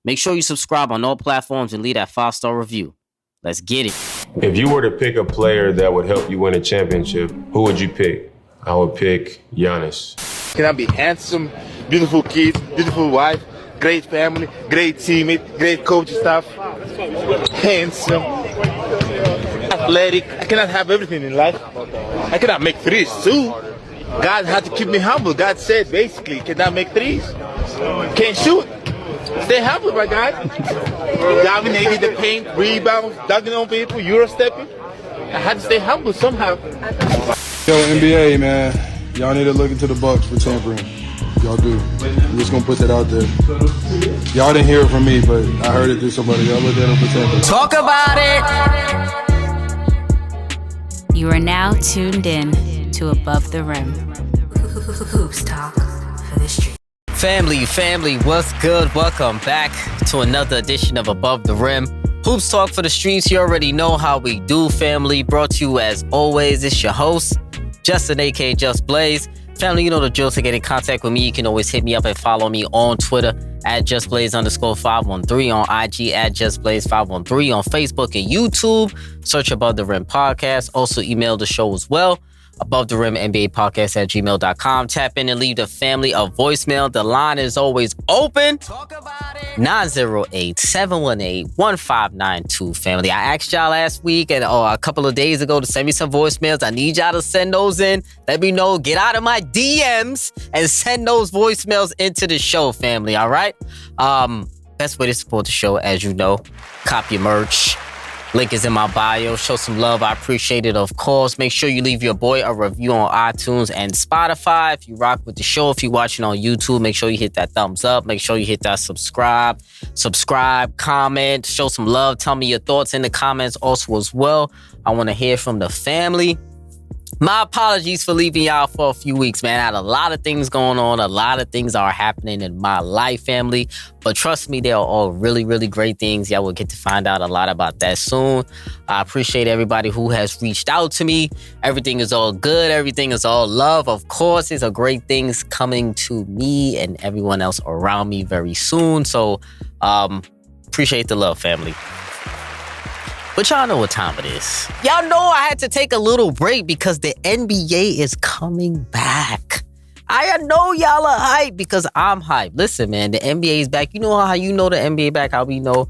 Make sure you subscribe on all platforms and leave that 5-star review. Let's get it. If you were to pick a player that would help you win a championship, who would you pick? I would pick Giannis. Can I be handsome, beautiful kids, beautiful wife, great family, great teammate, great coaching staff, handsome, athletic. I cannot have everything in life. I cannot make threes too. God had to keep me humble. God said basically, cannot make threes. Can't shoot. Stay humble, my guy. Dominating the paint, rebounds, dunking on people, Euro stepping. I had to stay humble somehow. Yo, NBA, man. Y'all need to look into the Bucks for tampering. Y'all do. I'm just gonna put that out there. Y'all didn't hear it from me, but I heard it through somebody. Y'all look at them for tampering. Talk about it! You are now tuned in to Above the Rim. Hoops talk for the street. Family, what's good? Welcome back to another edition of Above the Rim. Hoops talk for the streets. You already know how we do, family. Brought to you as always. It's your host, Justin, a.k.a. Just Blaze. Family, you know the drill. To get in contact with me, you can always hit me up and follow me on Twitter at JustBlaze_513, on IG at JustBlaze513, on Facebook and YouTube. Search Above the Rim Podcast. Also email the show as well. Above the Rim NBA Podcast at gmail.com. Tap in and leave the family a voicemail. The line is always open. 908-718-1592, family. I asked y'all last week and a couple of days ago to send me some voicemails. I need y'all to send those in. Let me know. Get out of my DMs and send those voicemails into the show, family. All right? Best way to support the show, as you know, cop your merch. Link is in my bio. Show some love. I appreciate it, of course. Make sure you leave your boy a review on iTunes and Spotify. If you rock with the show, if you're watching on YouTube, make sure you hit that thumbs up. Make sure you hit that subscribe, comment, show some love. Tell me your thoughts in the comments also as well. I want to hear from the family. My apologies for leaving y'all for a few weeks, man. I had a lot of things going on. A lot of things are happening in my life, family. But trust me, they are all really, really great things. Y'all will get to find out a lot about that soon. I appreciate everybody who has reached out to me. Everything is all good. Everything is all love. Of course, there's great things coming to me and everyone else around me very soon. So appreciate the love, family. But y'all know what time it is. Y'all know I had to take a little break because the NBA is coming back. I know y'all are hyped because I'm hyped. Listen, man, the NBA is back. You know how you know the NBA back, how we know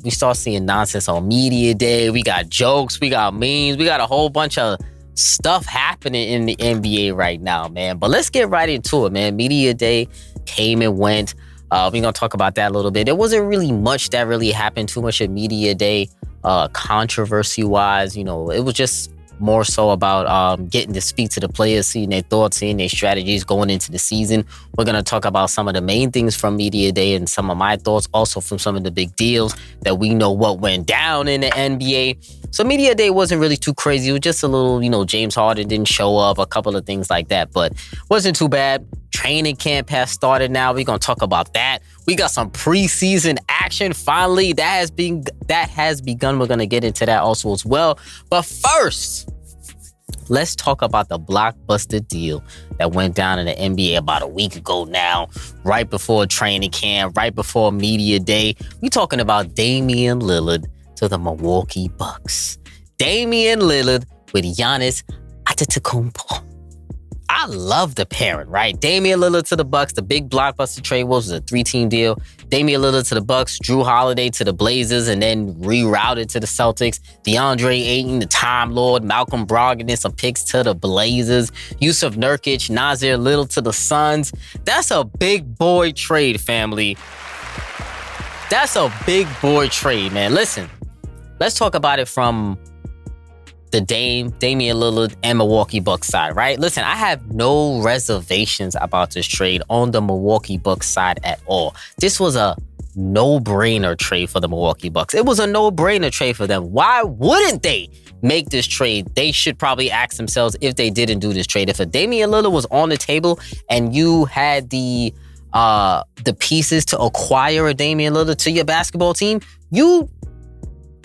we start seeing nonsense on media day. We got jokes, we got memes, we got a whole bunch of stuff happening in the NBA right now, man. But let's get right into it, man. Media day came and went. We're going to talk about that a little bit. There wasn't really much that really happened, too much at media day. Controversy-wise, you know, it was just more so about getting to speak to the players, seeing their thoughts, seeing their strategies going into the season. We're going to talk about some of the main things from Media Day and some of my thoughts, also from some of the big deals that we know what went down in the NBA. So Media Day wasn't really too crazy. It was just a little, you know, James Harden didn't show up, a couple of things like that, but wasn't too bad. Training camp has started now. We're going to talk about that. We got some preseason action finally. That has begun. We're going to get into that also as well. But first, let's talk about the blockbuster deal that went down in the NBA about a week ago now, right before training camp, right before media day. We're talking about Damian Lillard to the Milwaukee Bucks. Damian Lillard with Giannis Antetokounmpo. I love the pairing, right? Damian Lillard to the Bucks, the big blockbuster trade was a 3-team deal. Damian Lillard to the Bucks, Jrue Holiday to the Blazers, and then rerouted to the Celtics. Deandre Ayton, the Time Lord, Malcolm Brogdon, and some picks to the Blazers. Yusuf Nurkic, Nasir Little to the Suns. That's a big boy trade, family. That's a big boy trade, man. Listen, let's talk about it from the Damian Lillard and Milwaukee Bucks side, right? Listen, I have no reservations about this trade on the Milwaukee Bucks side at all. This was a no-brainer trade for the Milwaukee Bucks. It was a no-brainer trade for them. Why wouldn't they make this trade? They should probably ask themselves if they didn't do this trade. If a Damian Lillard was on the table and you had the pieces to acquire a Damian Lillard to your basketball team, you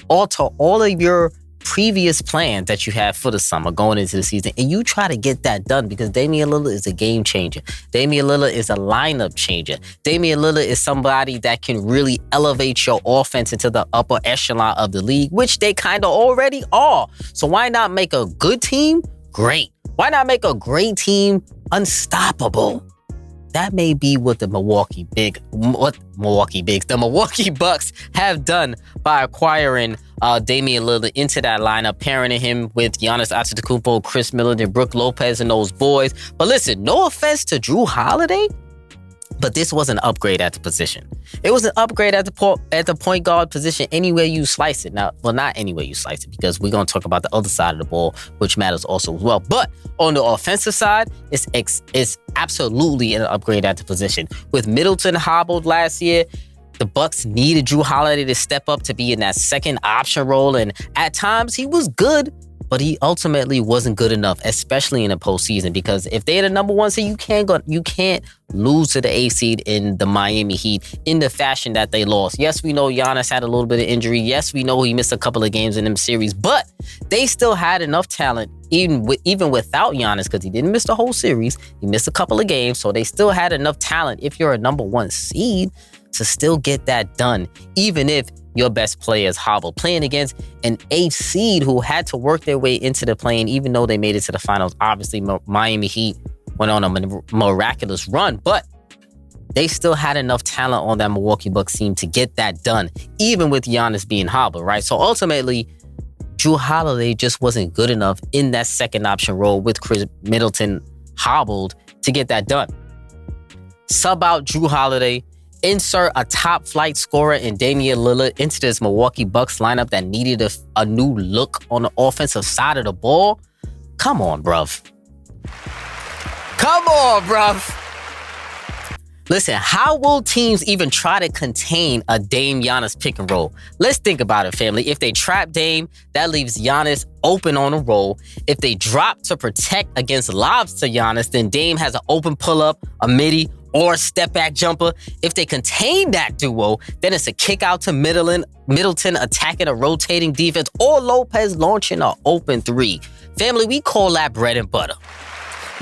alter all of your previous plans that you had for the summer going into the season, and you try to get that done because Damian Lillard is a game changer. Damian Lillard is a lineup changer. Damian Lillard is somebody that can really elevate your offense into the upper echelon of the league, which they kind of already are. So why not make a good team great? Why not make a great team unstoppable? That may be what the Milwaukee Bucks have done by acquiring Damian Lillard into that lineup, pairing him with Giannis Antetokounmpo, Chris Miller, and Brook Lopez and those boys. But listen, no offense to Jrue Holiday, but this was an upgrade at the position. It was an upgrade at the point guard position anywhere you slice it. Now, well, not anywhere you slice it, because we're going to talk about the other side of the ball, which matters also as well. But on the offensive side, it's absolutely an upgrade at the position. With Middleton hobbled last year, the Bucks needed Jrue Holiday to step up to be in that second option role. And at times, he was good, but he ultimately wasn't good enough, especially in the postseason, because if they're the number one seed, you can't lose to the 8th seed in the Miami Heat in the fashion that they lost. Yes, we know Giannis had a little bit of injury. Yes, we know he missed a couple of games in them series, but they still had enough talent, even without Giannis, because he didn't miss the whole series. He missed a couple of games, so they still had enough talent if you're a number one seed to still get that done, even if your best players hobbled, playing against an 8th seed who had to work their way into the play-in, even though they made it to the finals. Obviously, Miami Heat went on a miraculous run, but they still had enough talent on that Milwaukee Bucks team to get that done, even with Giannis being hobbled, right? So ultimately, Jrue Holiday just wasn't good enough in that second option role with Chris Middleton hobbled to get that done. Sub out Jrue Holiday, insert a top flight scorer in Damian Lillard into this Milwaukee Bucks lineup that needed a new look on the offensive side of the ball. Come on, bruv. Listen, how will teams even try to contain a Dame Giannis pick and roll? Let's think about it, family. If they trap Dame, that leaves Giannis open on a roll. If they drop to protect against lobs to Giannis, then Dame has an open pull-up, a midi, or a step-back jumper. If they contain that duo, then it's a kick out to Middleton attacking a rotating defense, or Lopez launching an open three. Family, we call that bread and butter.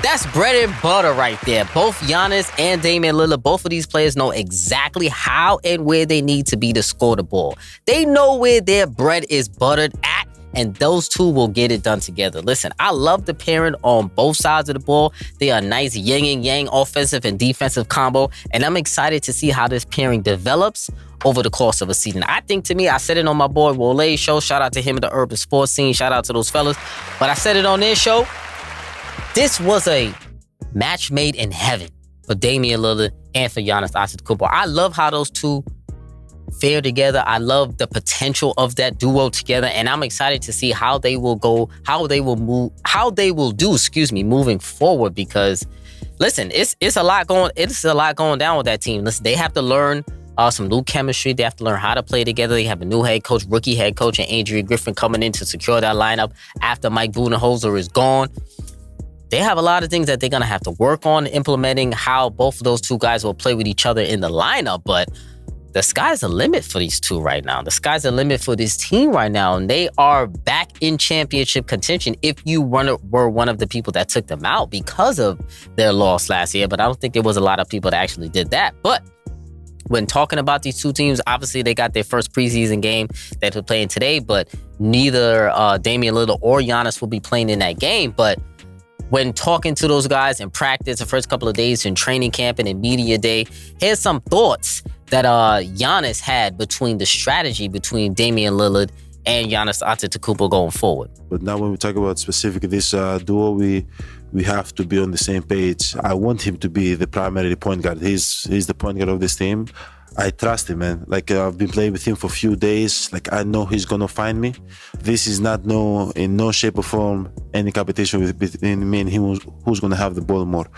That's bread and butter right there. Both Giannis and Damian Lillard, both of these players know exactly how and where they need to be to score the ball. They know where their bread is buttered at, and those two will get it done together. Listen, I love the pairing on both sides of the ball. They are a nice yin and yang offensive and defensive combo, and I'm excited to see how this pairing develops over the course of a season. I think, to me, I said it on my boy Wole's show. Shout out to him at the Urban Sports Scene. Shout out to those fellas. But I said it on their show. This was a match made in heaven for Damian Lillard and for Giannis Antetokounmpo. I love how those two fare together. I love the potential of that duo together, and I'm excited to see how they will do, moving forward. Because, listen, it's a lot going down with that team. Listen, they have to learn some new chemistry. They have to learn how to play together. They have a new rookie head coach, and Adrian Griffin coming in to secure that lineup after Mike Budenholzer is gone. They have a lot of things that they're going to have to work on implementing how both of those two guys will play with each other in the lineup. But the sky's the limit for these two right now. The sky's the limit for this team right now. And they are back in championship contention if you were one of the people that took them out because of their loss last year. But I don't think there was a lot of people that actually did that. But when talking about these two teams, obviously they got their first preseason game that they're playing today. But neither Damian Lillard or Giannis will be playing in that game. But when talking to those guys in practice, the first couple of days in training camp and in media day, here's some thoughts that Giannis had between the strategy between Damian Lillard and Giannis Antetokounmpo going forward. But now when we talk about specifically this duo, we have to be on the same page. I want him to be the primary point guard. He's the point guard of this team. I trust him, man. Like, I've been playing with him for a few days. Like, I know he's gonna find me. This is not in no shape or form any competition between me and him who's gonna have the ball more.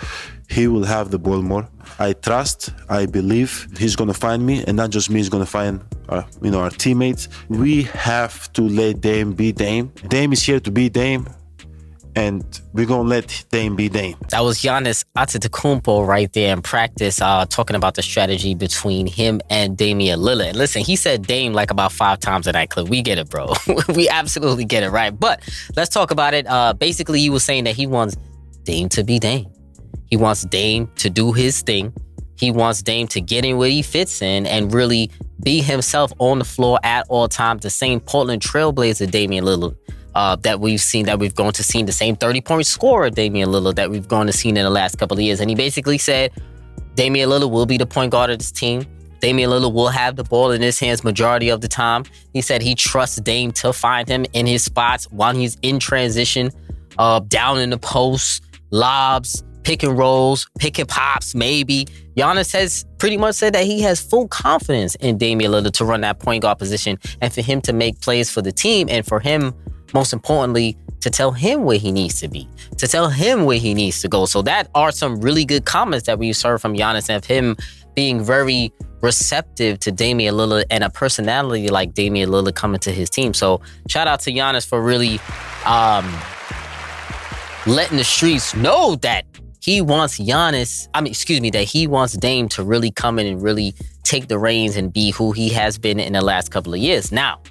He will have the ball more. I trust, I believe he's gonna find me, and not just me, he's gonna find our teammates. We have to let Dame be Dame. Dame is here to be Dame, and we're going to let Dame be Dame. That was Giannis Antetokounmpo right there in practice, talking about the strategy between him and Damian Lillard. Listen, he said Dame like about 5 times in that clip. We get it, bro. We absolutely get it, right? But let's talk about it. Basically, he was saying that he wants Dame to be Dame. He wants Dame to do his thing. He wants Dame to get in where he fits in and really be himself on the floor at all times. The same Portland Trailblazer Damian Lillard that we've gone to see, the same 30-point scorer Damian Lillard that we've gone to see in the last couple of years. And he basically said Damian Lillard will be the point guard of this team. Damian Lillard will have the ball in his hands majority of the time. He said he trusts Dame to find him in his spots while he's in transition, down in the post, lobs, pick and rolls, pick and pops, maybe. Giannis has pretty much said that he has full confidence in Damian Lillard to run that point guard position and for him to make plays for the team and for him, most importantly, to tell him where he needs to be, to tell him where he needs to go. So that are some really good comments that we've heard from Giannis and of him being very receptive to Damian Lillard and a personality like Damian Lillard coming to his team. So shout out to Giannis for really letting the streets know that he wants that he wants Dame to really come in and really take the reins and be who he has been in the last couple of years. Now,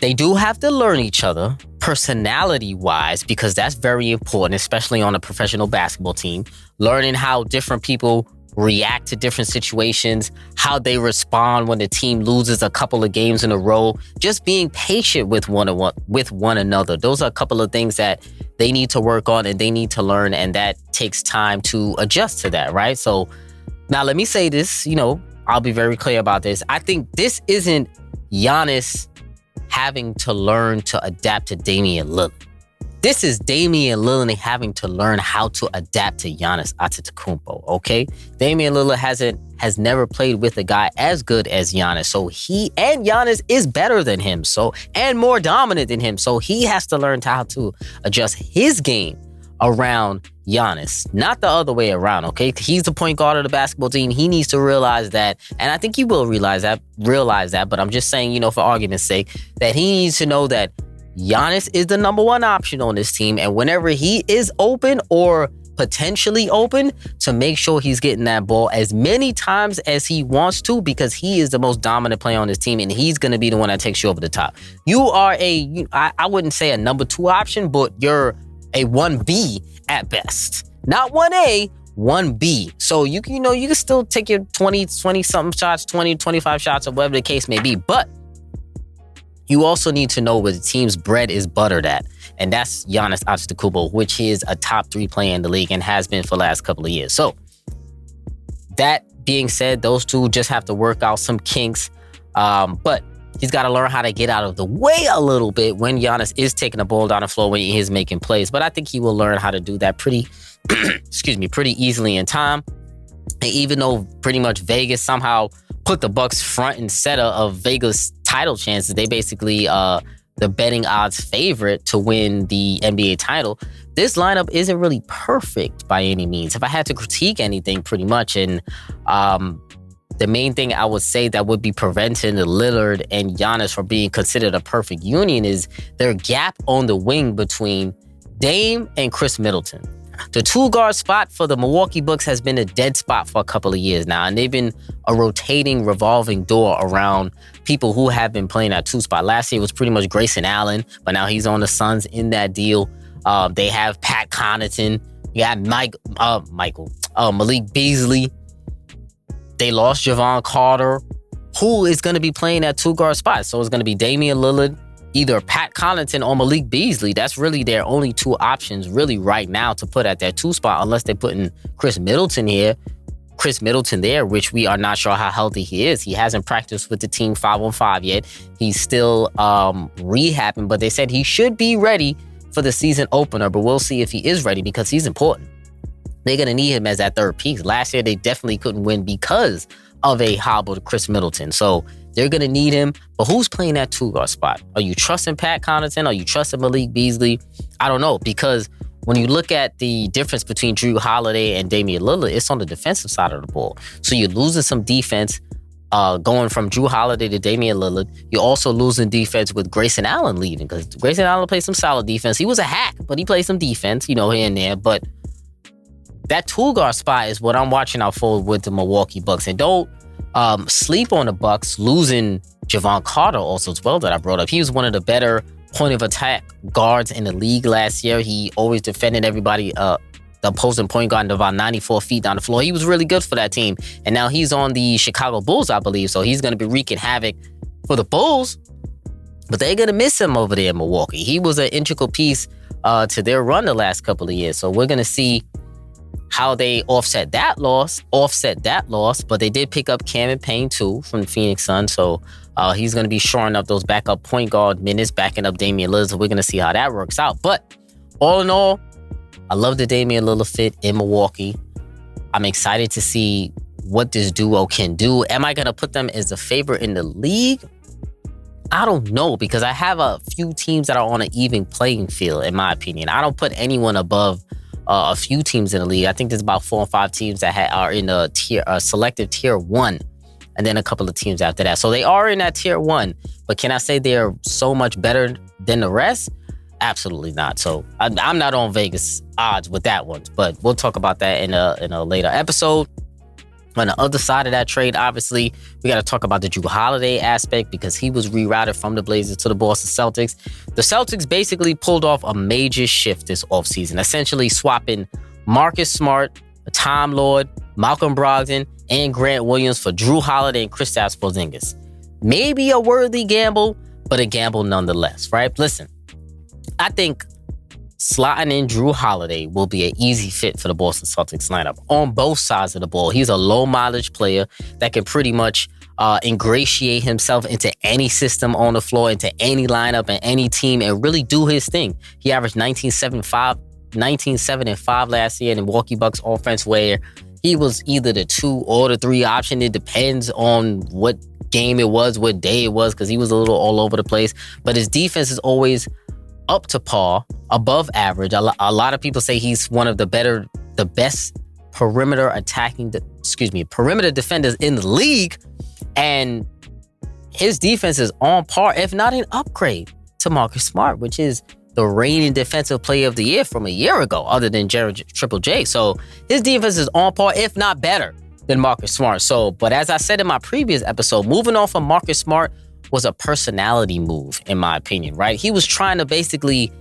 they do have to learn each other personality-wise because that's very important, especially on a professional basketball team. Learning how different people react to different situations, how they respond when the team loses a couple of games in a row, just being patient with one another. Those are a couple of things that they need to work on and they need to learn, and that takes time to adjust to that, right? So now let me say this, I'll be very clear about this. I think this isn't Giannis having to learn to adapt to Damian Lillard. This is Damian Lillard having to learn how to adapt to Giannis Antetokounmpo, okay? Damian Lillard has never played with a guy as good as Giannis. So Giannis is better than him, and more dominant than him. So he has to learn how to adjust his game around Giannis, not the other way around, okay? He's the point guard of the basketball team. He needs to realize that, and I think he will realize that, but I'm just saying, for argument's sake, that he needs to know that Giannis is the number one option on this team, and whenever he is open or potentially open, to make sure he's getting that ball as many times as he wants to, because he is the most dominant player on this team, and he's going to be the one that takes you over the top. You are I wouldn't say a number 2 option, but you're a 1B at best. Not 1A, 1B. So you can still take your 20 something shots, 20, 25 shots, or whatever the case may be, but you also need to know where the team's bread is buttered at. And that's Giannis Antetokounmpo, which is a top 3 player in the league and has been for the last couple of years. So that being said, those two just have to work out some kinks. But he's got to learn how to get out of the way a little bit when Giannis is taking the ball down the floor, when he is making plays. But I think he will learn how to do that pretty easily in time. And even though pretty much Vegas somehow put the Bucks front and center of Vegas title chances, they basically the betting odds favorite to win the NBA title. This lineup isn't really perfect by any means. If I had to critique anything, pretty much, and the main thing I would say that would be preventing the Lillard and Giannis from being considered a perfect union is their gap on the wing between Dame and Chris Middleton. The 2-guard spot for the Milwaukee Bucks has been a dead spot for a couple of years now, and they've been a rotating, revolving door around people who have been playing that 2 spot. Last year it was pretty much Grayson Allen, but now he's on the Suns in that deal. They have Pat Connaughton. You got Malik Beasley. They lost Javon Carter, who is going to be playing that 2-guard spot. So it's going to be Damian Lillard, either Pat Connaughton or Malik Beasley. That's really their only 2 options really right now to put at that 2 spot, unless they're putting Chris Middleton there, which we are not sure how healthy he is. He hasn't practiced with the team 5-on-5 yet. He's still rehabbing, but they said he should be ready for the season opener, but we'll see if he is ready because he's important. They're going to need him as that 3rd piece. Last year, they definitely couldn't win because of a hobbled Chris Middleton. So they're going to need him. But who's playing that 2-guard spot? Are you trusting Pat Connaughton? Are you trusting Malik Beasley? I don't know, because when you look at the difference between Jrue Holiday and Damian Lillard, it's on the defensive side of the ball. So you're losing some defense going from Jrue Holiday to Damian Lillard. You're also losing defense with Grayson Allen leaving, because Grayson Allen played some solid defense. He was a hack, but he played some defense, here and there. But that tool guard spot is what I'm watching out for with the Milwaukee Bucks. And don't sleep on the Bucks losing Javon Carter also as well that I brought up. He was one of the better point of attack guards in the league last year. He always defended everybody, the opposing point guard, about 94 feet down the floor. He was really good for that team. And now he's on the Chicago Bulls, I believe. So he's going to be wreaking havoc for the Bulls. But they're going to miss him over there in Milwaukee. He was an integral piece to their run the last couple of years. So we're going to see how they offset that loss. But they did pick up Cameron Payne too from the Phoenix Suns. So he's going to be shoring up those backup point guard minutes, backing up Damian Lillard. So we're going to see how that works out. But all in all, I love the Damian Lillard fit in Milwaukee. I'm excited to see what this duo can do. Am I going to put them as a favorite in the league? I don't know, because I have a few teams that are on an even playing field, in my opinion. I don't put anyone above a few teams in the league. I think there's about 4 or 5 teams that are in a selective tier 1, and then a couple of teams after that. So they are in that tier 1, but can I say they're so much better than the rest? Absolutely not. So I'm not on Vegas odds with that one, but we'll talk about that in a later episode. On the other side of that trade, obviously, we got to talk about the Jrue Holiday aspect, because he was rerouted from the Blazers to the Boston Celtics. The Celtics basically pulled off a major shift this offseason, essentially swapping Marcus Smart, Time Lord, Malcolm Brogdon, and Grant Williams for Jrue Holiday and Kristaps Porzingis. Maybe a worthy gamble, but a gamble nonetheless, right? Listen, I think slotting in Jrue Holiday will be an easy fit for the Boston Celtics lineup on both sides of the ball. He's a low mileage player that can pretty much ingratiate himself into any system on the floor, into any lineup and any team, and really do his thing. He averaged 19, 7, and 5 last year in the Milwaukee Bucks offense, where he was either the 2 or the 3 option. It depends on what game it was, what day it was, because he was a little all over the place. But his defense is always up to par, above average. A lot of people say he's one of the best perimeter defenders in the league. And his defense is on par, if not an upgrade, to Marcus Smart, which is the reigning defensive player of the year from a year ago, other than Triple J. So his defense is on par, if not better, than Marcus Smart. So, but as I said in my previous episode, moving on from Marcus Smart was a personality move, in my opinion, right? He was trying to basically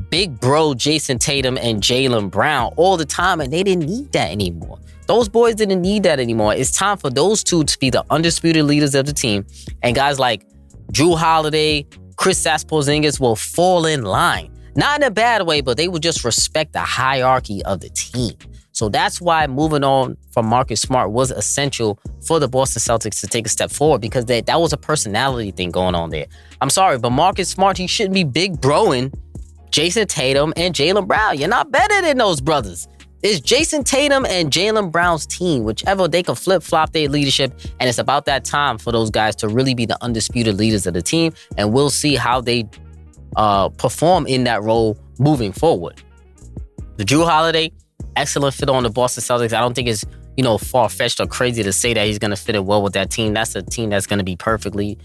big bro Jason Tatum and Jaylen Brown all the time, and they didn't need that anymore. Those boys didn't need that anymore. It's time for those two to be the undisputed leaders of the team, and guys like Jrue Holiday, Kristaps Porzingis will fall in line. Not in a bad way, but they would just respect the hierarchy of the team. So that's why moving on from Marcus Smart was essential for the Boston Celtics to take a step forward, because that was a personality thing going on there. I'm sorry, but Marcus Smart, he shouldn't be big broing Jason Tatum and Jaylen Brown. You're not better than those brothers. It's Jason Tatum and Jaylen Brown's team. Whichever, they can flip-flop their leadership, and it's about that time for those guys to really be the undisputed leaders of the team, and we'll see how they perform in that role moving forward. The Jrue Holiday, excellent fit on the Boston Celtics. I don't think it's, far-fetched or crazy to say that he's going to fit in well with that team. That's a team that's going to be perfectly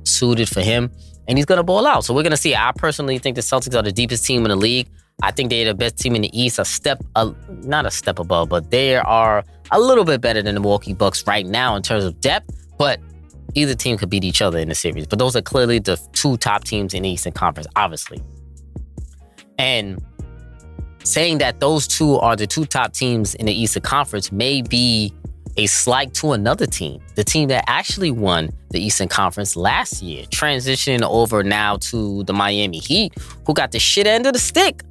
suited for him, and he's going to ball out. So we're going to see. I personally think the Celtics are the deepest team in the league. I think they're the best team in the East, not a step above, but they are a little bit better than the Milwaukee Bucks right now in terms of depth, but either team could beat each other in the series. But those are clearly the 2 top teams in the Eastern Conference, obviously. And saying that those 2 are the 2 top teams in the Eastern Conference may be a slight to another team, the team that actually won the Eastern Conference last year, transitioning over now to the Miami Heat, who got the shit end of the stick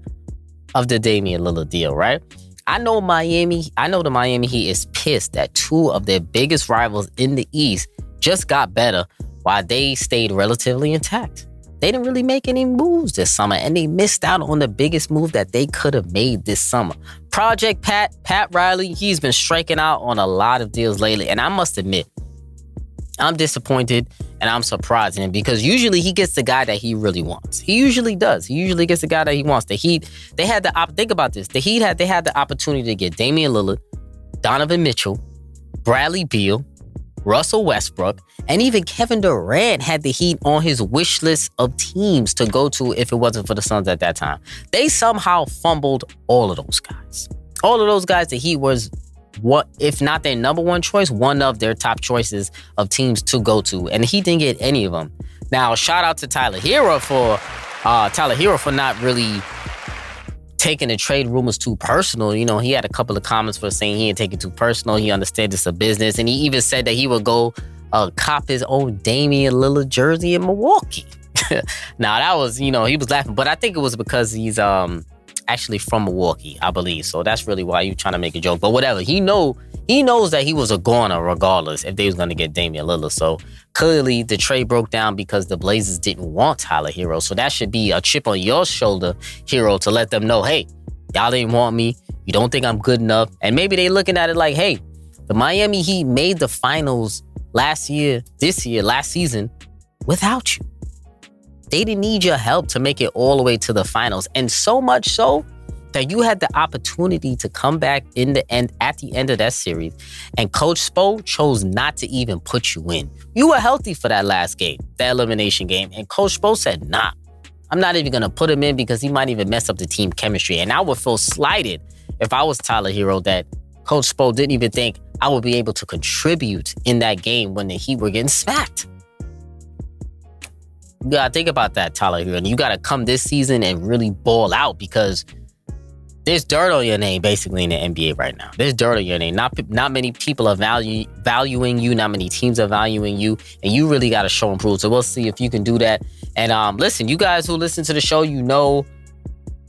of the Damian Lillard deal, right? I know the Miami Heat is pissed that 2 of their biggest rivals in the East just got better while they stayed relatively intact. They didn't really make any moves this summer, and they missed out on the biggest move that they could have made this summer. Project Pat Riley, he's been striking out on a lot of deals lately, and I must admit, I'm disappointed and I'm surprised in him, because usually he gets the guy that he really wants. He usually does. He usually gets the guy that he wants. The Heat, think about this. The Heat had the opportunity to get Damian Lillard, Donovan Mitchell, Bradley Beal, Russell Westbrook, and even Kevin Durant had the Heat on his wish list of teams to go to if it wasn't for the Suns at that time. They somehow fumbled all of those guys. All of those guys, the Heat was, what if not their number one choice, one of their top choices of teams to go to, and he didn't get any of them. Now, shout out to Tyler Hero for not really taking the trade rumors too personal. You know, he had a couple of comments for saying he didn't take it too personal. He understands it's a business, and he even said that he would go cop his own Damian Lillard jersey in Milwaukee. Now, that was, you know, he was laughing, but I think it was because he's actually from Milwaukee, I believe. So that's really why you trying to make a joke. But whatever, he knows that he was a goner regardless if they was going to get Damian Lillard. So clearly the trade broke down because the Blazers didn't want Tyler Hero. So that should be a chip on your shoulder, Hero, to let them know, hey, y'all didn't want me. You don't think I'm good enough. And maybe they looking at it like, hey, the Miami Heat made the finals last season without you. They didn't need your help to make it all the way to the finals. And so much so that you had the opportunity to come back at the end of that series. And Coach Spo chose not to even put you in. You were healthy for that last game, that elimination game. And Coach Spo said, nah, I'm not even going to put him in because he might even mess up the team chemistry. And I would feel slighted if I was Tyler Hero that Coach Spo didn't even think I would be able to contribute in that game when the Heat were getting smacked. You gotta think about that, Tyler Hero. And you gotta come this season and really ball out because there's dirt on your name basically in the NBA right now. There's dirt on your name. Not many people are valuing you. Not many teams are valuing you. And you really gotta show and prove. So we'll see if you can do that. And listen, you guys who listen to the show, you know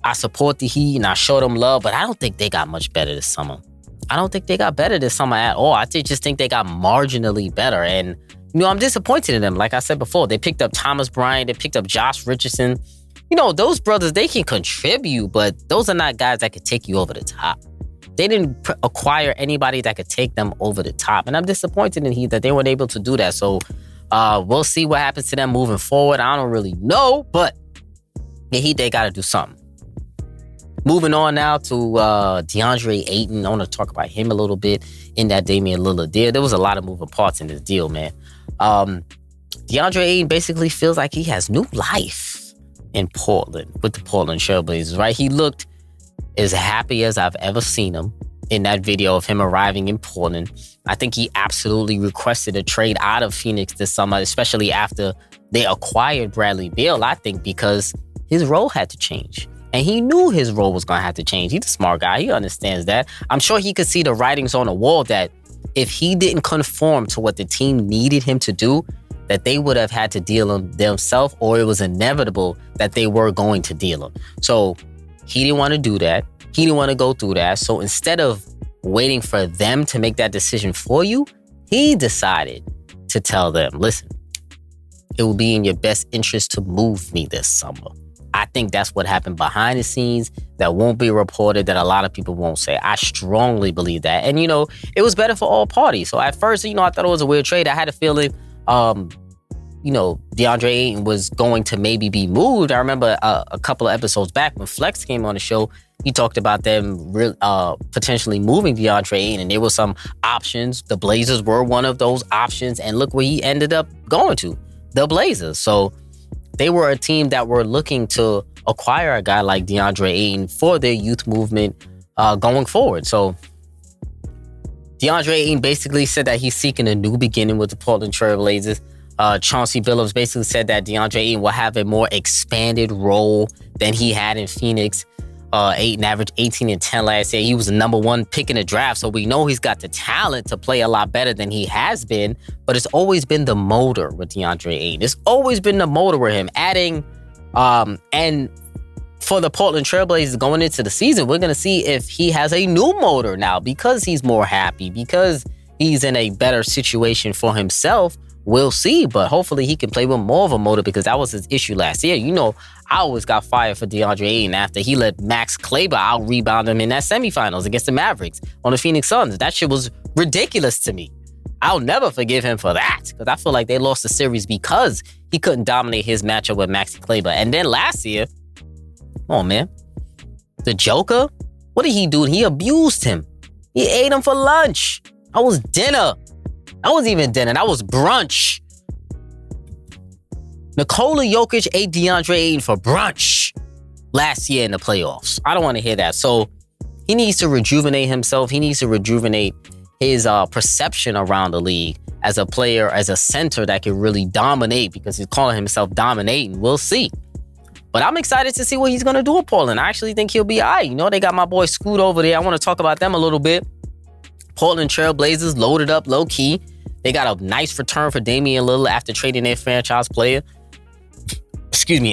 I support the Heat and I show them love, but I don't think they got much better this summer. I don't think they got better this summer at all. I just think they got marginally better. And you know, I'm disappointed in them. Like I said before, they picked up Thomas Bryant. They picked up Josh Richardson. You know, those brothers, they can contribute, but those are not guys that could take you over the top. They didn't acquire anybody that could take them over the top. And I'm disappointed in Heat that they weren't able to do that. So we'll see what happens to them moving forward. I don't really know, but the Heat, they got to do something. Moving on now to Deandre Ayton. I want to talk about him a little bit in that Damian Lillard deal. There was a lot of moving parts in this deal, man. DeAndre Ayton basically feels like he has new life in Portland with the Portland Trailblazers, right? He looked as happy as I've ever seen him in that video of him arriving in Portland. I think he absolutely requested a trade out of Phoenix this summer, especially after they acquired Bradley Beal, I think because his role had to change. And he knew his role was going to have to change. He's a smart guy. He understands that. I'm sure he could see the writings on the wall that if he didn't conform to what the team needed him to do, that they would have had to deal him themselves, or it was inevitable that they were going to deal him. So he didn't want to do that. He didn't want to go through that. So instead of waiting for them to make that decision for you, he decided to tell them, listen, it will be in your best interest to move me this summer. I think that's what happened behind the scenes that won't be reported, that a lot of people won't say. I strongly believe that. And, you know, it was better for all parties. So at first, you know, I thought it was a weird trade. I had a feeling, you know, DeAndre Ayton was going to maybe be moved. I remember a couple of episodes back when Flex came on the show, he talked about them potentially moving DeAndre Ayton, and there were some options. The Blazers were one of those options, and look where he ended up going to, the Blazers. So they were a team that were looking to acquire a guy like DeAndre Ayton for their youth movement going forward. So DeAndre Ayton basically said that he's seeking a new beginning with the Portland Trail Blazers. Chauncey Billups basically said that DeAndre Ayton will have a more expanded role than he had in Phoenix. Ayton averaged 18 and 10 last year. He was the number one pick in the draft, so we know he's got the talent to play a lot better than he has been, but it's always been the motor with DeAndre Ayton. It's always been the motor with him. Adding, and for the Portland Trailblazers going into the season, we're going to see if he has a new motor now because he's more happy, because he's in a better situation for himself. We'll see, but hopefully he can play with more of a motor because that was his issue last year. You know, I always got fired for DeAndre Ayton after he let Max Kleber out-rebound him in that semifinals against the Mavericks on the Phoenix Suns. That shit was ridiculous to me. I'll never forgive him for that because I feel like they lost the series because he couldn't dominate his matchup with Maxi Kleber. And then last year, come on, man, the Joker, what did he do? He abused him. He ate him for lunch. That was dinner. That wasn't even dinner. That was brunch. Nikola Jokic ate DeAndre Ayton for brunch last year in the playoffs. I don't want to hear that. So he needs to rejuvenate himself. He needs to rejuvenate his perception around the league as a player, as a center that can really dominate, because he's calling himself dominating. We'll see. But I'm excited to see what he's going to do with Portland. I actually think he'll be all right. You know, they got my boy Scoot over there. I want to talk about them a little bit. Portland Trail Blazers loaded up low key. They got a nice return for Damian Lillard after trading their franchise player.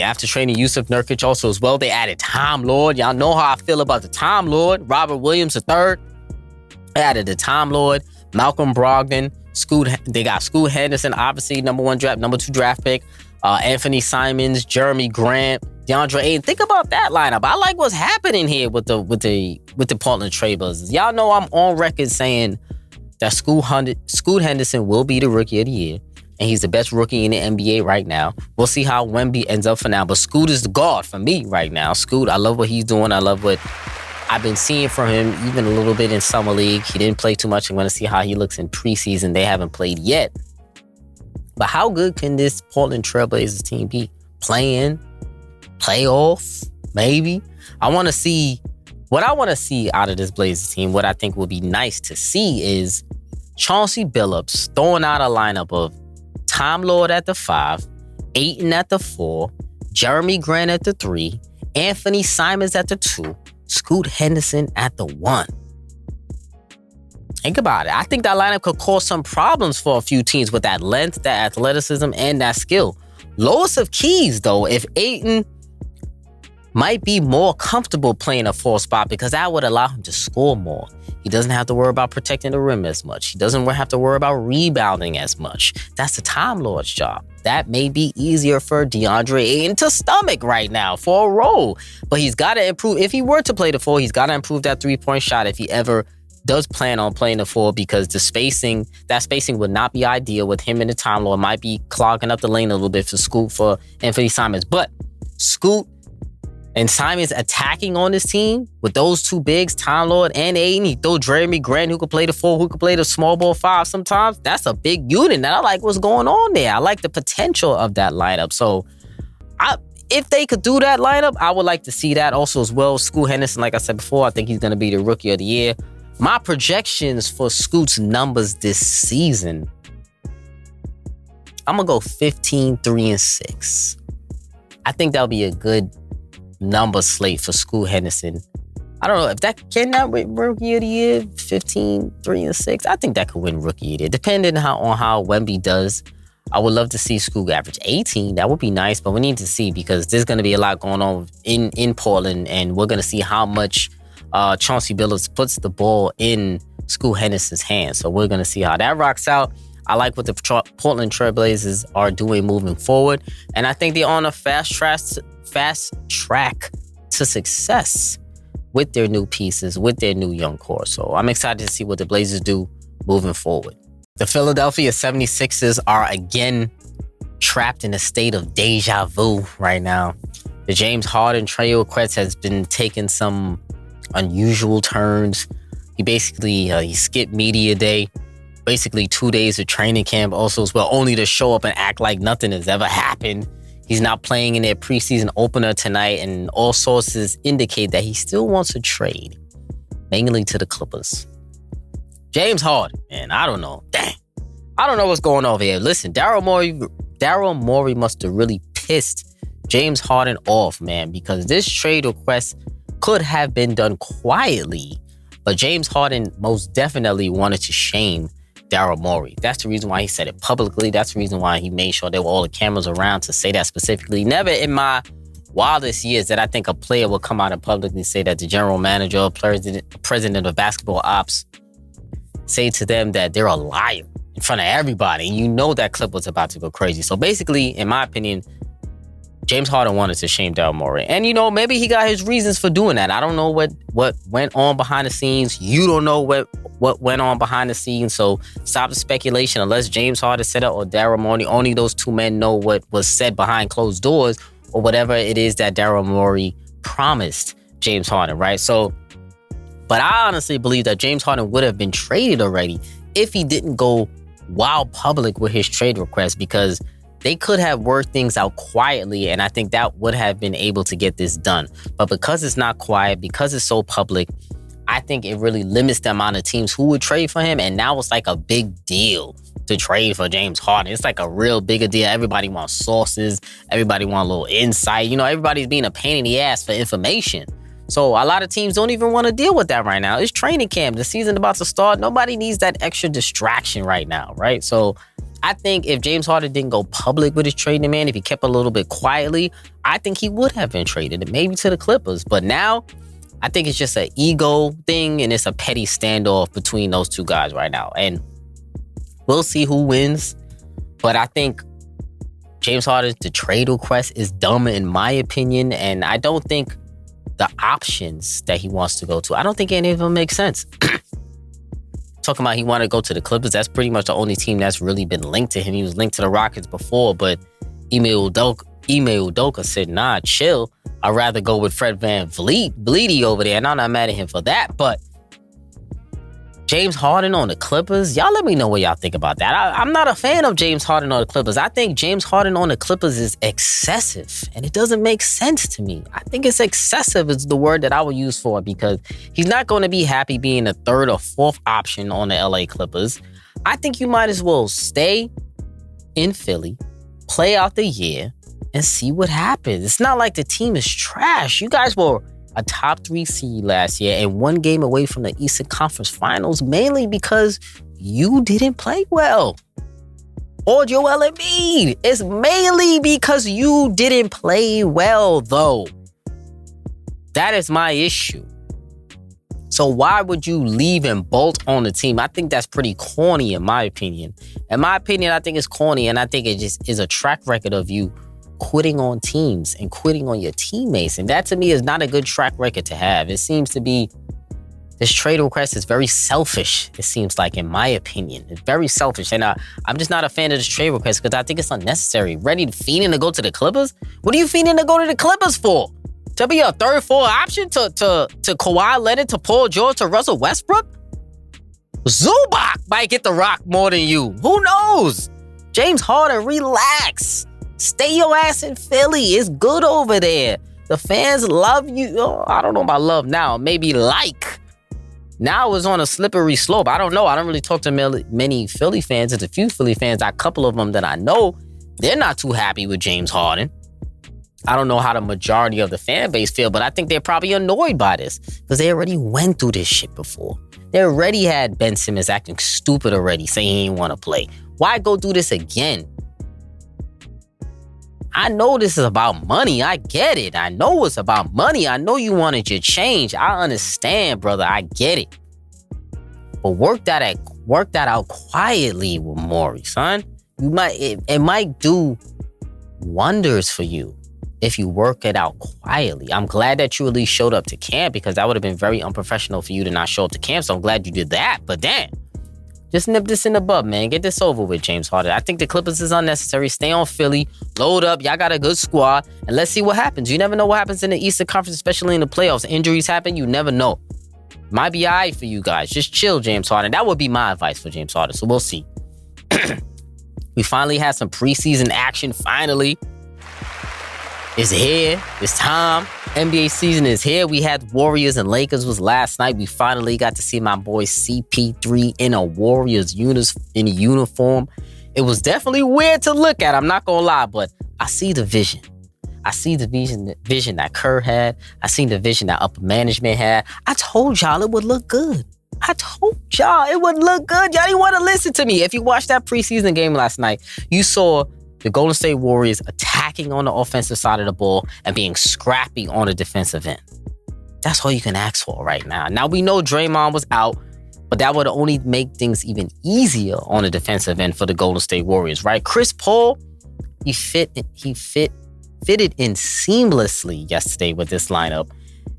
After trading Yusuf Nurkic also as well. They added Time Lord. Y'all know how I feel about the Time Lord. Robert Williams III. They added the Time Lord. Malcolm Brogdon. They got Scoot Henderson, obviously number 2 draft pick. Anthony Simons, Jeremy Grant, DeAndre Ayton. Think about that lineup. I like what's happening here with the Portland Trail Blazers. Y'all know I'm on record saying that Scoot Henderson will be the Rookie of the Year, and he's the best rookie in the NBA right now. We'll see how Wemby ends up for now, but Scoot is the guard for me right now. Scoot, I love what he's doing. I love what I've been seeing from him, even a little bit in Summer League. He didn't play too much. I'm going to see how he looks in preseason. They haven't played yet. But how good can this Portland Trail Blazers team be? Play-in? Playoffs? Maybe? What I want to see out of this Blazers team, what I think will be nice to see is Chauncey Billups throwing out a lineup of Time Lord at the 5, Ayton at the 4, Jeremy Grant at the 3, Anthony Simons at the 2, Scoot Henderson at the 1. Think about it. I think that lineup could cause some problems for a few teams with that length, that athleticism, and that skill. Lowest of keys, though, if Ayton might be more comfortable playing a 4 spot, because that would allow him to score more. He doesn't have to worry about protecting the rim as much. He doesn't have to worry about rebounding as much. That's the Time Lord's job. That may be easier for DeAndre Ayton to stomach right now for a role. But he's got to improve. If he were to play the 4, he's got to improve that 3-point shot if he ever does plan on playing the 4, because that spacing would not be ideal with him in the Time Lord. Might be clogging up the lane a little bit for Scoot, for Anthony Simons. But Scoot and Simons attacking on this team with those two bigs, Time Lord and Ayton. He throw Jeremy Grant, who could play the 4, who could play the small ball 5 sometimes. That's a big unit, and I like what's going on there. I like the potential of that lineup. So if they could do that lineup, I would like to see that also as well. Scoot Henderson, like I said before, I think he's going to be the Rookie of the Year. My projections for Scoot's numbers this season, I'm going to go 15, 3, and 6. I think that'll be a good number slate for Scoot Henderson. I don't know if that win Rookie of the Year, 15, 3, and 6. I think that could win Rookie of the Year, depending on how Wemby does. I would love to see Scoot average 18. That would be nice, but we need to see, because there's going to be a lot going on in Portland, and we're going to see how much Chauncey Billups puts the ball in Scoot Henderson's hands. So we're going to see how that rocks out. I like what the Portland Trail Blazers are doing moving forward, and I think they're on a fast track to success with their new pieces, with their new young core. So I'm excited to see what the Blazers do moving forward. The Philadelphia 76ers are again trapped in a state of deja vu right now. The James Harden trade request has been taking some unusual turns. He skipped media day, basically 2 days of training camp also as well, only to show up and act like nothing has ever happened. He's not playing in their preseason opener tonight, and all sources indicate that he still wants a trade, mainly to the Clippers. James Harden, man, I don't know. Dang. I don't know what's going on here. Listen, Daryl Morey must have really pissed James Harden off, man, because this trade request could have been done quietly, but James Harden most definitely wanted to shame Daryl Morey. That's the reason why he said it publicly. That's the reason why he made sure there were all the cameras around to say that specifically. Never in my wildest years that I think a player will come out and publicly say that the general manager or president of basketball ops say to them that they're a liar in front of everybody. And you know that clip was about to go crazy. So basically, in my opinion, James Harden wanted to shame Daryl Morey. And, maybe he got his reasons for doing that. I don't know what went on behind the scenes. You don't know what went on behind the scenes. So stop the speculation. Unless James Harden said it or Daryl Morey, only those two men know what was said behind closed doors or whatever it is that Daryl Morey promised James Harden, right? So, but I honestly believe that James Harden would have been traded already if he didn't go while public with his trade request, because they could have worked things out quietly, and I think that would have been able to get this done. But because it's not quiet, because it's so public, I think it really limits the amount of teams who would trade for him. And now it's like a big deal to trade for James Harden. It's like a real bigger deal. Everybody wants sources. Everybody wants a little insight. You know, everybody's being a pain in the ass for information. So a lot of teams don't even want to deal with that right now. It's training camp. The season's about to start. Nobody needs that extra distraction right now, right? So I think if James Harden didn't go public with his trade demand, if he kept a little bit quietly, I think he would have been traded, maybe to the Clippers. But now, I think it's just an ego thing, and it's a petty standoff between those two guys right now. And we'll see who wins. But I think James Harden's the trade request is dumb in my opinion, and I don't think the options that he wants to go to, I don't think any of them make sense. Talking about he wanted to go to the Clippers, that's pretty much the only team that's really been linked to him. He was linked to the Rockets before, but Ime Udoka said, nah, chill. I'd rather go with Fred VanVleet over there, and I'm not mad at him for that. But James Harden on the Clippers, y'all let me know what y'all think about that. I'm not a fan of James Harden on the Clippers. I think James Harden on the Clippers is excessive, and it doesn't make sense to me. I think it's excessive is the word that I would use for it, because he's not going to be happy being the third or fourth option on the LA Clippers. I think you might as well stay in Philly, play out the year, and see what happens. It's not like the team is trash. You guys were a top 3 seed last year and 1 game away from the Eastern Conference Finals, mainly because you didn't play well. Or Joel Embiid. It's mainly because you didn't play well, though. That is my issue. So why would you leave and bolt on the team? I think that's pretty corny in my opinion. In my opinion, I think it's corny, and I think it just is a track record of you quitting on teams and quitting on your teammates. And that to me is not a good track record to have. It seems to be, this trade request is very selfish, it seems like, in my opinion. It's very selfish. And I'm just not a fan of this trade request because I think it's unnecessary. Ready to fiending to go to the Clippers? What are you fiending to go to the Clippers for? To be a third, fourth option to Kawhi Leonard, to Paul George, to Russell Westbrook? Zubac might get the rock more than you. Who knows? James Harden, relax. Stay your ass in Philly. It's good over there. The fans love you. Oh, I don't know about love now. Maybe like. Now it's on a slippery slope. I don't know. I don't really talk to many Philly fans. There's a few Philly fans. A couple of them that I know, they're not too happy with James Harden. I don't know how the majority of the fan base feel, but I think they're probably annoyed by this because they already went through this shit before. They already had Ben Simmons acting stupid already, saying he didn't want to play. Why go through this again? I know this is about money. I get it. I know it's about money. I know you wanted your change. I understand, brother. I get it. But work that out quietly with Morey, son. It might do wonders for you if you work it out quietly. I'm glad that you at least showed up to camp, because that would have been very unprofessional for you to not show up to camp. So I'm glad you did that. But damn. Just nip this in the bud, man. Get this over with, James Harden. I think the Clippers is unnecessary. Stay on Philly. Load up. Y'all got a good squad. And let's see what happens. You never know what happens in the Eastern Conference, especially in the playoffs. Injuries happen. You never know. Might be all right for you guys. Just chill, James Harden. That would be my advice for James Harden. So we'll see. We finally had some preseason action. Finally. It's here. It's time. NBA season is here. We had Warriors and Lakers was last night. We finally got to see my boy CP3 in a Warriors uniform. It was definitely weird to look at. I'm not gonna lie, but I see the vision. I see the vision that Kerr had. I see the vision that upper management had. I told y'all it would look good. I told y'all it would look good. Y'all didn't want to listen to me. If you watched that preseason game last night, you saw the Golden State Warriors attacking on the offensive side of the ball and being scrappy on the defensive end. That's all you can ask for right now. Now, we know Draymond was out, but that would only make things even easier on the defensive end for the Golden State Warriors, right? Chris Paul, he fitted in seamlessly yesterday with this lineup,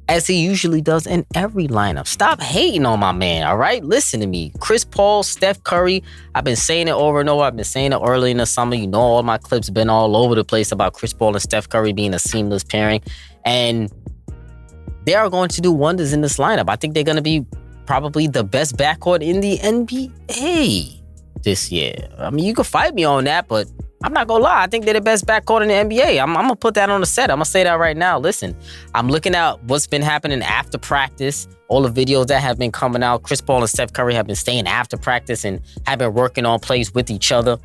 as he usually does in every lineup. Stop hating on my man, all right? Listen to me. Chris Paul, Steph Curry, I've been saying it over and over. I've been saying it early in the summer. You know, all my clips been all over the place about Chris Paul and Steph Curry being a seamless pairing. And they are going to do wonders in this lineup. I think they're going to be probably the best backcourt in the NBA. this year. I mean, you can fight me on that, but I'm not gonna lie. I think they're the best backcourt in the NBA. I'm gonna put that on the set. I'm gonna say that right now. Listen, I'm looking at what's been happening after practice. All the videos that have been coming out. Chris Paul and Steph Curry have been staying after practice and have been working on plays with each other.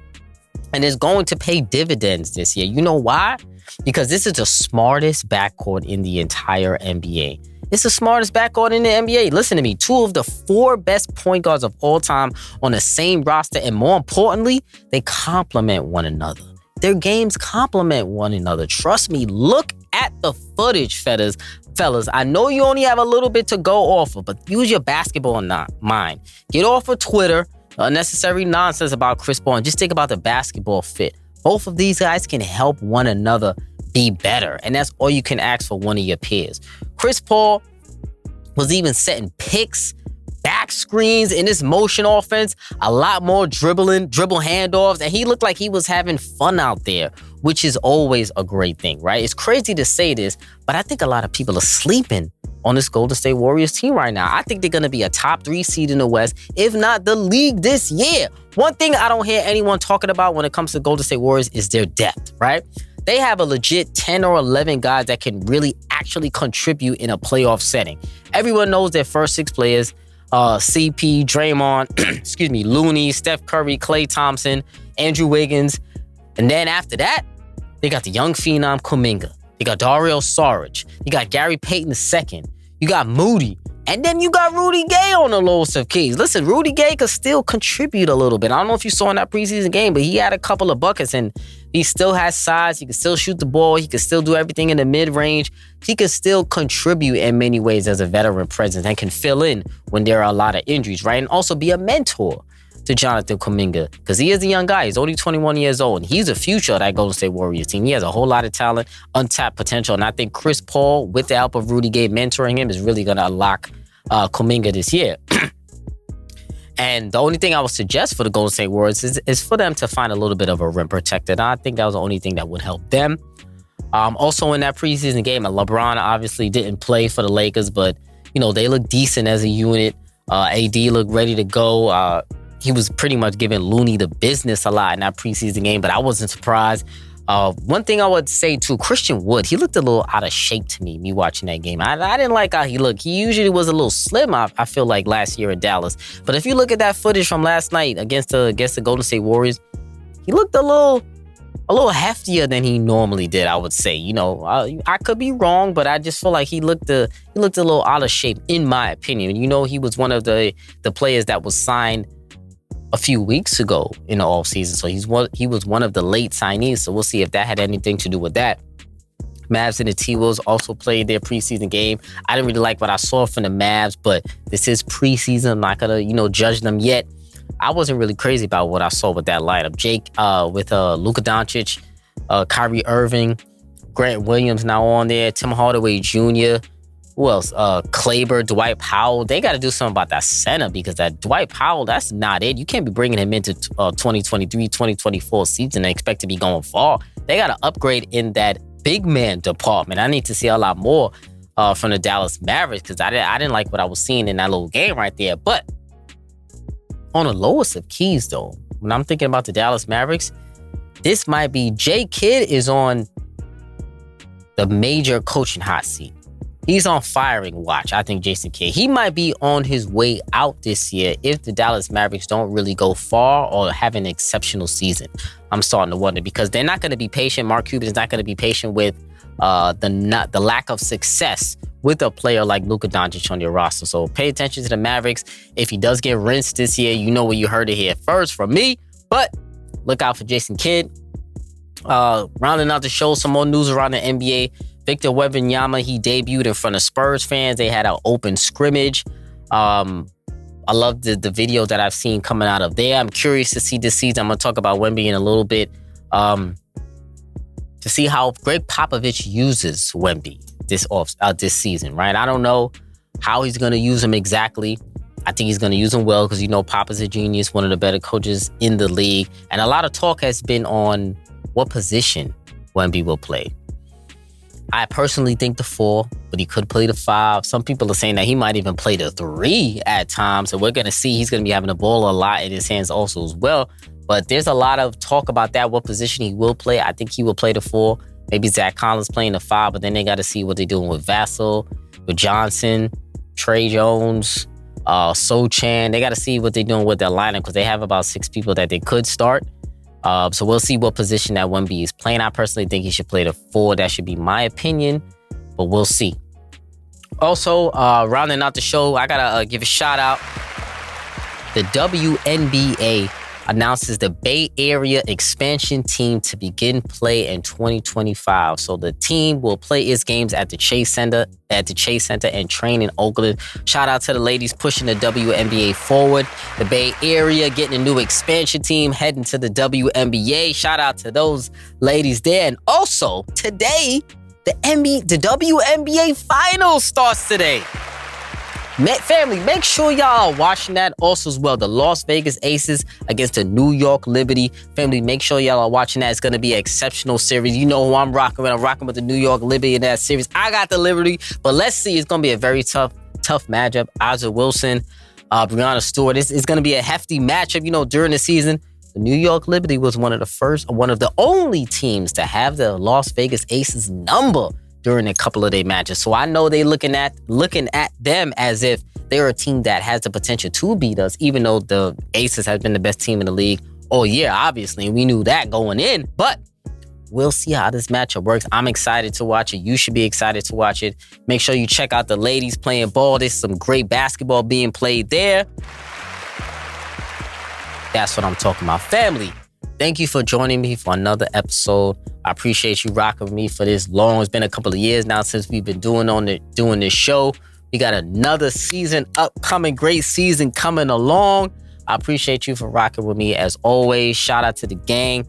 And it's going to pay dividends this year. You know why? Because this is the smartest backcourt in the entire NBA. It's the smartest backcourt in the NBA. Listen to me. 2 of the 4 best point guards of all time on the same roster. And more importantly, they complement one another. Their games complement one another. Trust me. Look at the footage, fellas. I know you only have a little bit to go off of, but use your basketball mind. Get off of Twitter, unnecessary nonsense about Chris Paul, and just think about the basketball fit. Both of these guys can help one another be better, and that's all you can ask for one of your peers. Chris Paul was even setting picks, back screens in this motion offense, a lot more dribble handoffs, and he looked like he was having fun out there, which is always a great thing, right? It's crazy to say this, but I think a lot of people are sleeping on this Golden State Warriors team right now. I think they're going to be a top 3 seed in the West, if not the league this year. One thing I don't hear anyone talking about when it comes to Golden State Warriors is their depth, right? They have a legit 10 or 11 guys that can really actually contribute in a playoff setting. Everyone knows their first 6 players, CP, Draymond, Looney, Steph Curry, Klay Thompson, Andrew Wiggins. And then after that, they got the young phenom Kuminga. You got Dario Saric. You got Gary Payton II. You got Moody. And then you got Rudy Gay on the lowest of keys. Listen, Rudy Gay could still contribute a little bit. I don't know if you saw in that preseason game, but he had a couple of buckets and he still has size. He can still shoot the ball. He can still do everything in the mid-range. He can still contribute in many ways as a veteran presence and can fill in when there are a lot of injuries, right? And also be a mentor to Jonathan Kuminga, because he is a young guy. He's only 21 years old, and he's the future of that Golden State Warriors team. He has a whole lot of talent, untapped potential, and I think Chris Paul, with the help of Rudy Gay mentoring him, is really going to unlock Kuminga this year. And the only thing I would suggest for the Golden State Warriors is for them to find a little bit of a rim protector. And I think that was the only thing that would help them. Also in that preseason game, LeBron obviously didn't play for the Lakers, but they look decent as a unit. AD looked ready to go. He was pretty much giving Looney the business a lot in that preseason game, but I wasn't surprised. One thing I would say too, Christian Wood, he looked a little out of shape to me watching that game. I didn't like how he looked. He usually was a little slim, I feel like, last year in Dallas. But if you look at that footage from last night against the Golden State Warriors, he looked a little heftier than he normally did, I would say. I could be wrong, but I just feel like he looked a little out of shape, in my opinion. He was one of the players that was signed a few weeks ago in the offseason. So he was one of the late signees. So we'll see if that had anything to do with that. Mavs and the T-Wolves also played their preseason game. I didn't really like what I saw from the Mavs, but this is preseason. I'm not gonna, judge them yet. I wasn't really crazy about what I saw with that lineup. Jake with Luka Doncic, Kyrie Irving, Grant Williams now on there, Tim Hardaway Jr., who else? Kleber, Dwight Powell. They got to do something about that center, because that Dwight Powell, that's not it. You can't be bringing him into 2023, 2024 season and expect to be going far. They got to upgrade in that big man department. I need to see a lot more from the Dallas Mavericks, because I didn't like what I was seeing in that little game right there. But on the lowest of keys, though, when I'm thinking about the Dallas Mavericks, this might be Jay Kidd is on the major coaching hot seat. He's on firing watch, I think, Jason Kidd. He might be on his way out this year if the Dallas Mavericks don't really go far or have an exceptional season. I'm starting to wonder, because they're not going to be patient. Mark Cuban is not going to be patient with the lack of success with a player like Luka Doncic on your roster. So pay attention to the Mavericks. If he does get rinsed this year, you know where you heard it here first from me. But look out for Jason Kidd. Rounding out the show, some more news around the NBA. Victor Wembanyama, he debuted in front of Spurs fans. They had an open scrimmage. I love the video that I've seen coming out of there. I'm curious to see this season. I'm going to talk about Wemby in a little bit. To see how Greg Popovich uses Wemby this season, right? I don't know how he's going to use him exactly. I think he's going to use him well, because Pop is a genius, one of the better coaches in the league. And a lot of talk has been on what position Wemby will play. I personally think the 4, but he could play the 5. Some people are saying that he might even play the 3 at times. So we're going to see. He's going to be having the ball a lot in his hands also as well. But there's a lot of talk about that, what position he will play. I think he will play the 4. Maybe Zach Collins playing the 5, but then they got to see what they're doing with Vassell, with Johnson, Trey Jones, Sochan. They got to see what they're doing with their lineup because they have about 6 people that they could start. So we'll see what position that Wemby is playing. I personally think he should play the 4. That should be my opinion, but we'll see. Also, rounding out the show, I gotta give a shout out. The WNBA announces the Bay Area expansion team to begin play in 2025. So the team will play its games at the Chase Center and train in Oakland. Shout out to the ladies pushing the WNBA forward. The Bay Area getting a new expansion team heading to the WNBA. Shout out to those ladies there. And also today, the WNBA Finals starts today. Family, make sure y'all are watching that also as well. The Las Vegas Aces against the New York Liberty. Family, make sure y'all are watching that. It's going to be an exceptional series. You know who I'm rocking with. I'm rocking with the New York Liberty in that series. I got the Liberty, but let's see. It's going to be a very tough matchup. Isaac Wilson, Breanna Stewart. It's going to be a hefty matchup. You know, during the season, the New York Liberty was one of the only teams to have the Las Vegas Aces number during a couple of their matches. So I know they looking at them as if they're a team that has the potential to beat us, even though the Aces has been the best team in the league all year, obviously. And we knew that going in, but we'll see how this matchup works. I'm excited to watch it. You should be excited to watch it. Make sure you check out the ladies playing ball. There's some great basketball being played there. That's what I'm talking about. Family, thank you for joining me for another episode. I appreciate you rocking with me for this long. It's been a couple of years now since we've been doing this show. We got another season upcoming, great season coming along. I appreciate you for rocking with me as always. Shout out to the gang.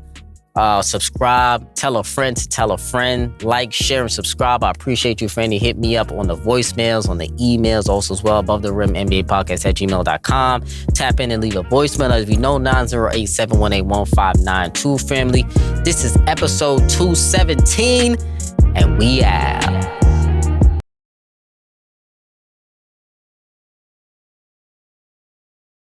Subscribe, tell a friend to tell a friend, like, share, and subscribe. I appreciate you, friend. Hit me up on the voicemails, on the emails, also as well, above the rim NBA podcast at gmail.com. Tap in and leave a voicemail. As we know, 908-718-1592, family. This is episode 217, and we out.